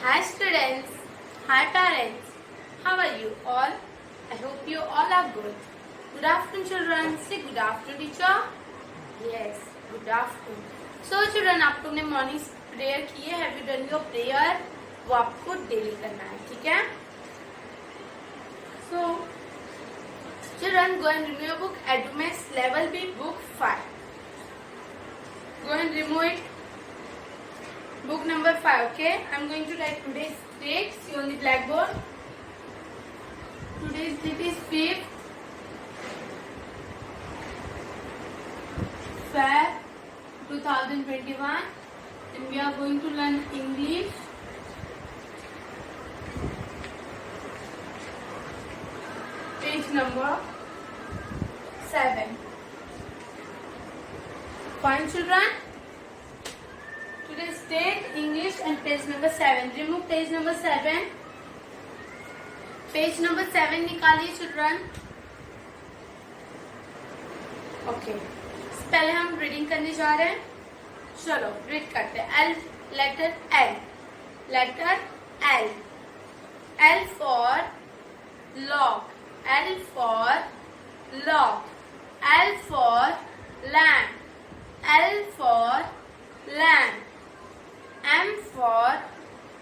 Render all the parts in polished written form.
Hi students, hi parents, how are you all? I hope you all are good. Good afternoon children, say good afternoon teacher. Yes, good afternoon. So children, आप लोग ने morning prayer की है, have you done your prayer? वो आपको daily करना है, ठीक है? So children, go and remove your book, Edumax Level B book 5. Go and remove it. Book number 5, okay? I'm going to write today's date. See on the blackboard. Today's date is 5th Feb 2021 and we are going to learn English. Page number 7. Fine children? Today's date, English and page number 7. Remove page number 7. Page number 7 निकालिए children. Okay. पहले हम reading करने जा रहे हैं. चलो read करते हैं. L letter L. Letter L. L for lock. L for lock. L for lamp. L for lamp. M for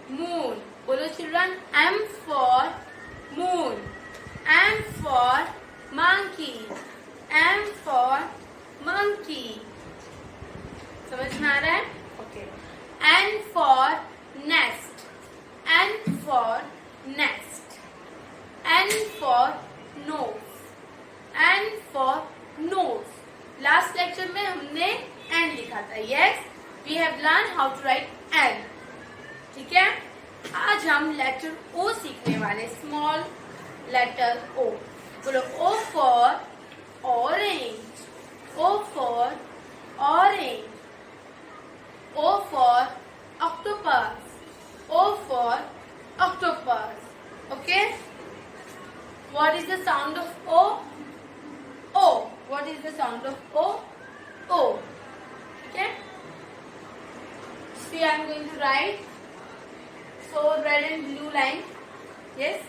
moon. बोलो children. M for moon. M for monkey. M for monkey. समझ में आ रहा है? Okay. N for nest. N for nest. N for nose. N for nose. Last lecture में हमने N लिखा था. Yes. We have learned how to write N. ठीक है? आज हम लेटर O सीखने वाले. Small letter O. बोलो O for orange. O for orange. O for octopus. O for octopus. Okay? What is the sound of O? O. What is the sound of O? O. Okay? See, I am going to write. So red and blue line. Yes.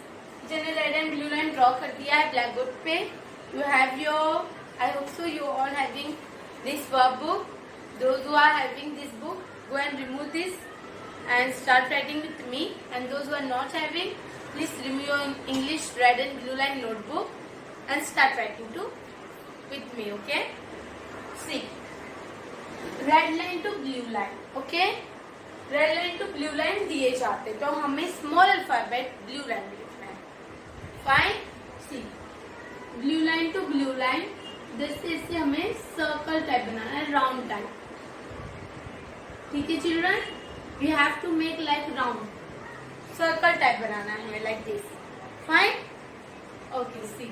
जिन्हें red and blue line draw कर दिया है blackboard पे. You have your. I hope so. You all having this workbook. Those who are having this book, go and remove this and start writing with me. And those who are not having, please remove your English red and blue line notebook and start writing too with me. Okay. See. Red line to blue line. Okay. Red line to blue line दिए जाते तो हमें small alphabet blue line में लिखना है. Fine. See blue line to blue line जैसे इससे हमें सर्कल टाइप बनाना है, राउंड टाइप. ठीक है children? We have to make like round circle type बनाना है हमें like this. Fine. Okay. See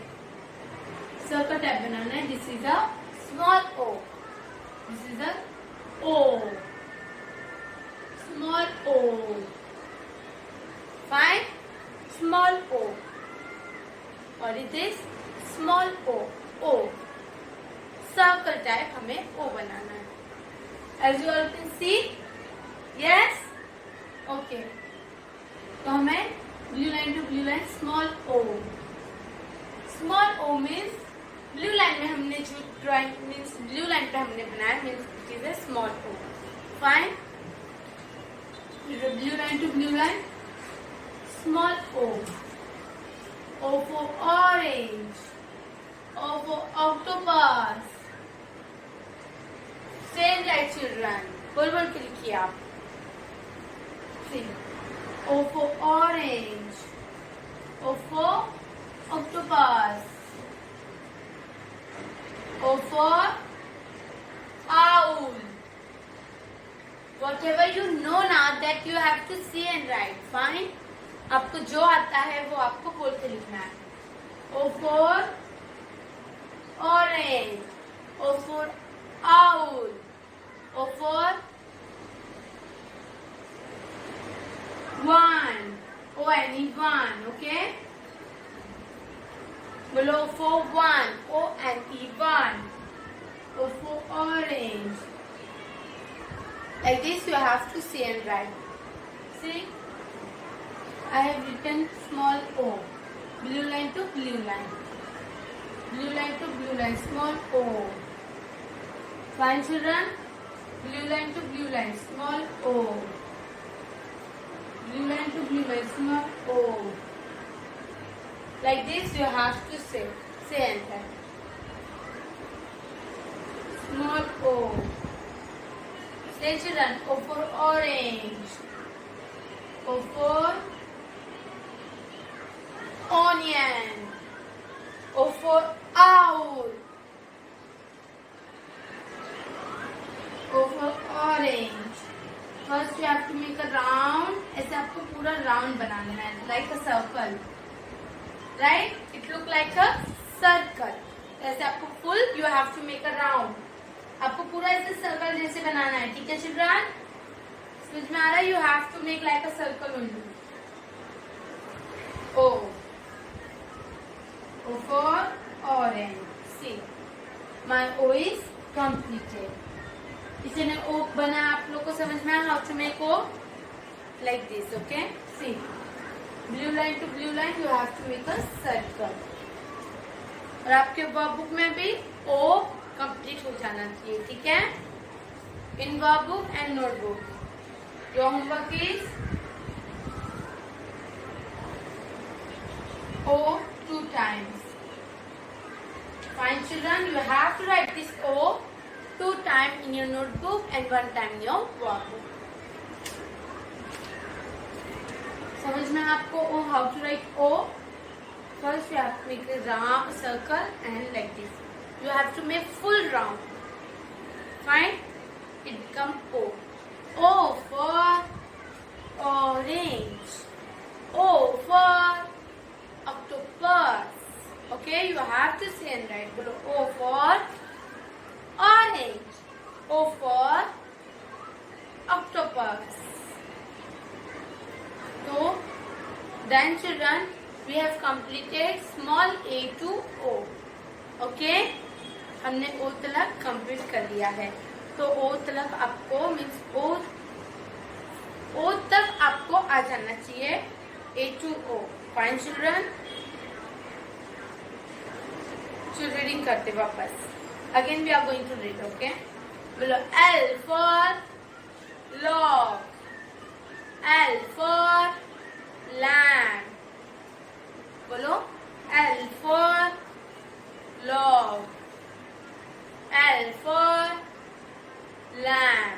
circle type बनाना है. This is a small O. This is a O. Small o. Fine. Small o. What is this? Small o. O. Circle type हमें o बनाना है. As you all can see. Yes. Okay. तो हमें blue line to blue line small o. Small o means blue line में हमने जो drawing means blue line पे हमने बनाया means it is a small o. Fine. Blue line to blue line, small o. O for orange. O for octopus. Same like children. बोल बोल के लिखिए आप. See. O for orange. O for octopus. O for owl. Whatever you know now that you have to see and write. Fine. आपको जो आता है वो आपको बोल के लिखना है. O for orange. O for owl. O for one. O any one. Okay. बोलो O for one. O and E one. O for orange. Like this you have to see and write. See? I have written small o. Blue line to blue line. Blue line to blue line. Small o. Fine children. Blue line to blue line. Small o. Blue line to blue line. Small o. Like this you have to say. Say enter. Small o. Say children. O for orange. O for onion. O for owl. O for orange. First you have to make a round. ऐसे आपको पूरा round बनाना है, like a circle. Right? It look like a circle. ऐसे आपको full you have to make a round. आपको पूरा ऐसे circle जैसे बनाना है, ठीक है चिल्ड्रन? समझ में आ रहा है? You have to make like a circle only. O. O for orange. See, my O is completed. इसे ने O बना, आप लोग को समझ में आया? How to make O? Like this, okay? See, blue line to blue line you have to make a circle. और आपके वर्क बुक में भी O कंप्लीट हो जाना चाहिए, ठीक है? In work book and notebook your homework is O 2 times. Fine children, you have to write this O 2 times in your notebook and 1 time in your workbook. समझ में आपको O how to write O? First you have to make a round circle and like this. You have to make full round. Fine? It becomes O. O for orange. O for octopus. Okay, you have to say and write below. O for orange. O for octopus. So, then children, we have completed small a to O. Okay? हमने O तलक complete कर लिया है. तो O तलक आपको means O तक आपको आ जाना चाहिए A to O. Fine children? चलो रीडिंग करते वापस. Again we are going to read. Okay, बोलो L for log. L for lamb. बोलो L for log. L for lamb.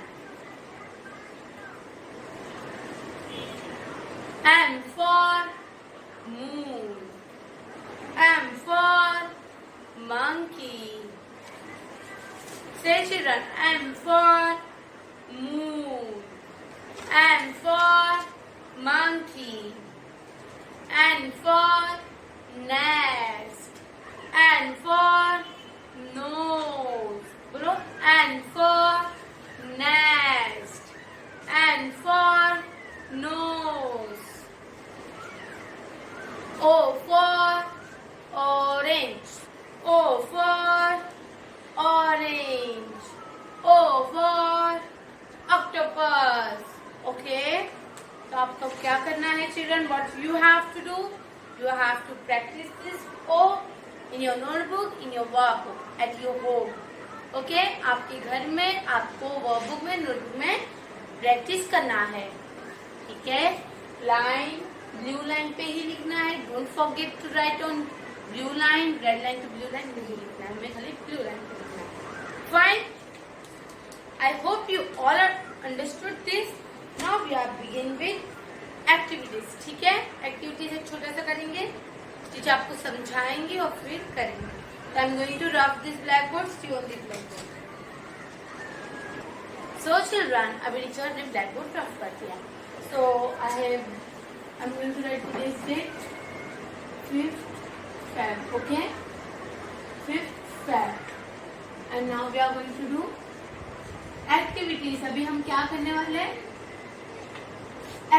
M for moon. M for monkey. Say children, M for moon. N for monkey. N for nest. N for nose. बोलो N for nest. N for nose. O for orange. O for orange. O for octopus. Okay? तो आपको क्या करना है children? What you have to do? You have to practice this O in your notebook, in your workbook, at your home. Okay? आपके घर में आपको workbook में, नोटबुक में प्रैक्टिस करना है, ठीक है? लाइन ब्लू लाइन पे ही लिखना है. Don't forget to write on blue line. Red line to blue line नहीं लिखना है, हमें खाली ब्लू लाइन पे लिखना है. Fine. I hope you all are understood this. Now we are begin with activities. ठीक है? एक्टिविटीज एक छोटा सा करेंगे, टीचर आपको समझाएंगे और फिर करेंगे. So I am going to rub this blackboard, see on this blackboard. So children, अभी टीचर ने blackboard रफ कर दिया. So I'm going to write today's date, 5th Feb. Okay, 5th Feb. And now we are going to do activities. अभी हम क्या करने वाले हैं?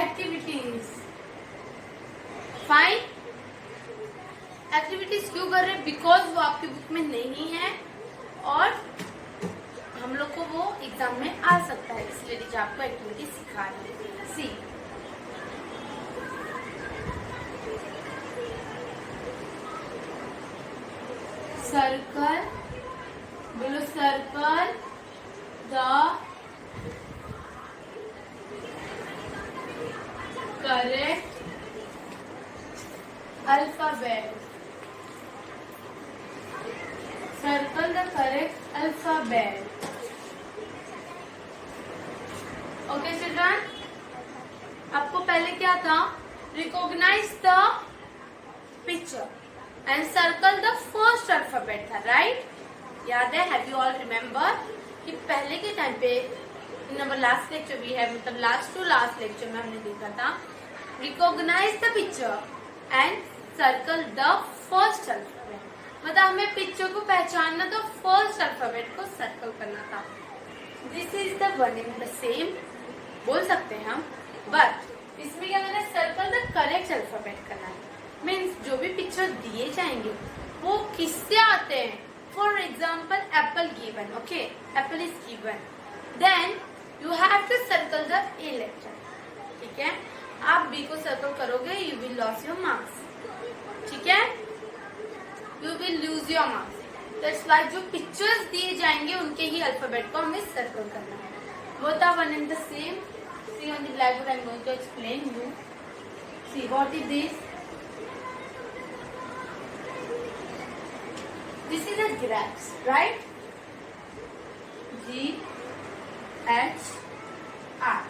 Activities. Fine. एक्टिविटीज क्यों कर रहे हैं? बिकॉज वो आपकी बुक में नहीं है और हम लोग को वो एग्जाम में आ सकता है, इसलिए टीचर आपको एक्टिविटी सिखा रही है. सी सर्कल, बोलो circle the correct alphabet, circle the correct alphabet. Okay children, आपको पहले क्या था, recognize the picture and circle the first alphabet था, राइट? याद है? हैव यू ऑल रिमेम्बर कि पहले के टाइम पे इन अवर लास्ट लेक्चर भी है, मतलब लास्ट टू लास्ट लेक्चर में हमने देखा था recognize the picture and circle the first alphabet. मतलब हमें पिक्चर को पहचानना तो फर्स्ट अल्फाबेट को सर्कल करना था. This is the one in the same बोल सकते हैं हम, बट इसमें क्या करना है, सर्कल द करेक्ट अल्फाबेट करना है. मीन्स जो भी पिक्चर दिए जाएंगे वो किससे आते हैं. For example apple given, okay, apple is given, then you have to circle the A letter. ठीक है, आप बी को सर्कल करोगे, you will loss your marks. ठीक है, you will lose your marks. That's why जो पिक्चर्स दिए जाएंगे उनके ही अल्फाबेट को हमें सर्कल करना है. Both are one in the same. See on the blackboard, I am going to explain you. See, what is this? This is a grapes, right? G H R.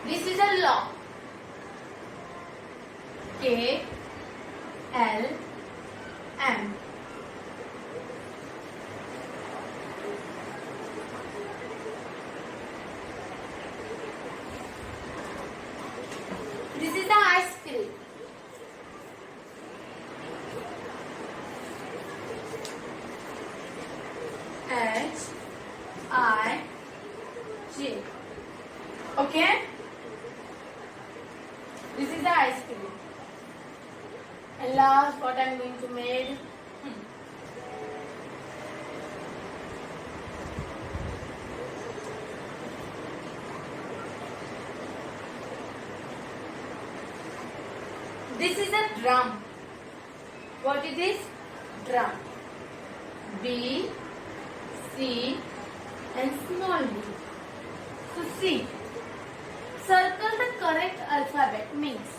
This is a law. K L M. This is the ice cream. H I J. Okay? This is the ice cream. And last, what I am going to make. This is a drum. What is this? Drum. B, C, and small b. So C. Circle the correct alphabet means.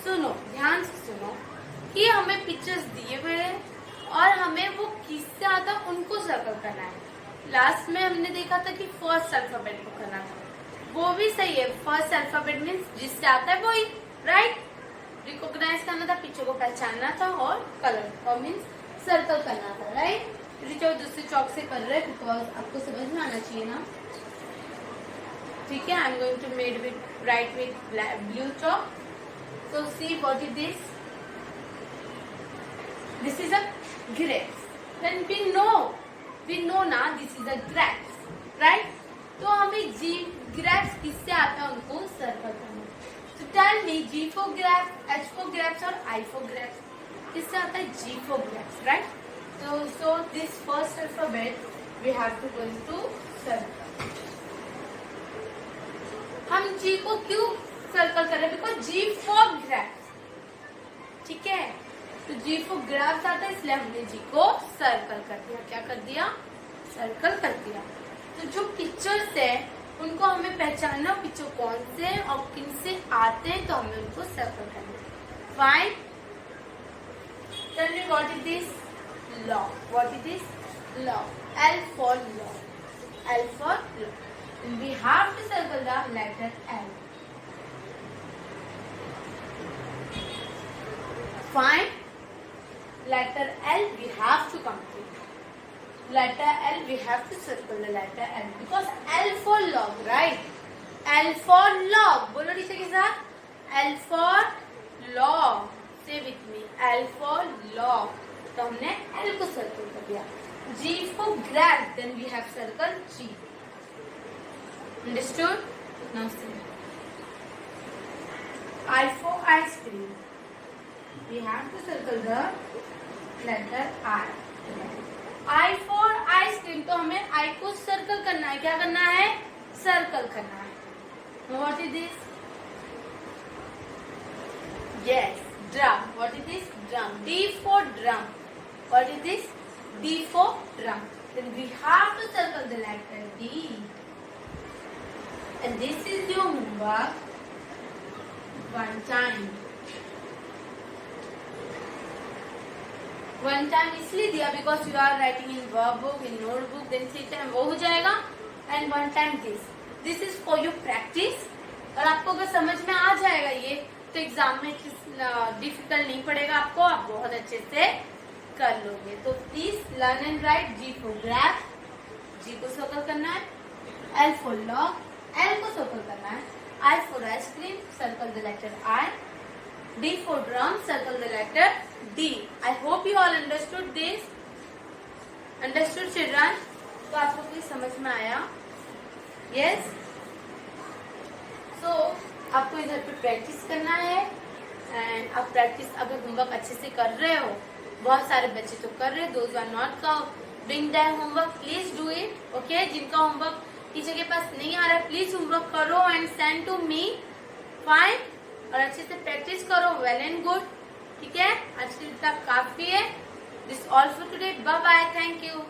सुनो, ध्यान से सुनो कि हमें pictures दिए हुए हैं और हमें वो किससे आता है उनको सर्कल करना है. लास्ट में हमने देखा था कि फर्स्ट अल्फाबेट को करना था, वो भी सही है. फर्स्ट अल्फाबेट मीन्स जिससे आता है वही, राइट? रिकॉग्नाइज करना था, पिक्चर को पहचानना था और कलर और मीन्स सर्कल करना था, राइट? जो दूसरे चौक से कर रहे हैं बिकॉज आपको समझ में आना चाहिए ना. ठीक है, I am going to made with write with blue chalk. So see what is this? This is a grapes. Then we know ना this is a grapes, right? तो हमें G grapes किससे आता है उनको सर्कल करना. So tell me G for grapes, H for grapes और I for grapes किससे आता है? G for grapes, right? So this first alphabet we have to go into circle. हम G को क्यों सर्कल कर रहे हैं? Because G for grapes. ठीक है, तो G for grapes आता है इसलिए हमने G को सर्कल कर दिया. क्या कर दिया? सर्कल कर दिया. तो जो पिक्चर्स है उनको हमें पहचानना, पिक्चर कौन से और किन से आते हैं तो हमें उनको सर्कल करना. Fine. Tell me what is this? Law. What is this? Law. L for law. L for law. And we have to circle the letter L. Fine. Letter L we have to complete. Letter L we have to circle the letter L because L for log, right? L for log. बोलो teacher के साथ. L for log. Say with me. L for log. तो हमने L को circle कर दिया. G for grapes. Then we have circle G. Understood? Now see. I for ice cream. We have to circle the letter I. I for ice cream. तो हमें I को circle करना है. क्या करना है? सर्कल करना है. What is this? Yes, drum. What is this? Drum. D for drum. What is this? D for drum. Then we have to circle the letter D. And this is your homework. One time. One time इसलिए दिया because you are writing in workbook, in notebook, then 3 time वो हो जाएगा. And one time this. This is for your practice. और आपको अगर समझ में आ जाएगा ये, तो एग्जाम में डिफिकल्ट नहीं पड़ेगा आपको, आप बहुत अच्छे से कर लोगे. तो please learn and right. G for grab, G को सर्कल करना है. L for log, L को सर्कल करना है. I for ice cream, circle the letter I. D for drum, circle the letter D. I hope you all understood this. Understood children? तो आपको कुछ समझ में आया? Yes. So आपको इधर पे प्रैक्टिस करना है. एंड आप प्रैक्टिस अगर होमवर्क अच्छे से कर रहे हो, बहुत सारे बच्चे तो कर रहे हैं. Those who are not doing their homework, please do it. Okay? जिनका होमवर्क टीचर के पास नहीं आ रहा है, प्लीज होमवर्क करो and send to me. Fine. और अच्छे से प्रैक्टिस करो. Well and good. ठीक है, आज के लिए इतना काफी है. This all for today. Bye bye. Thank you.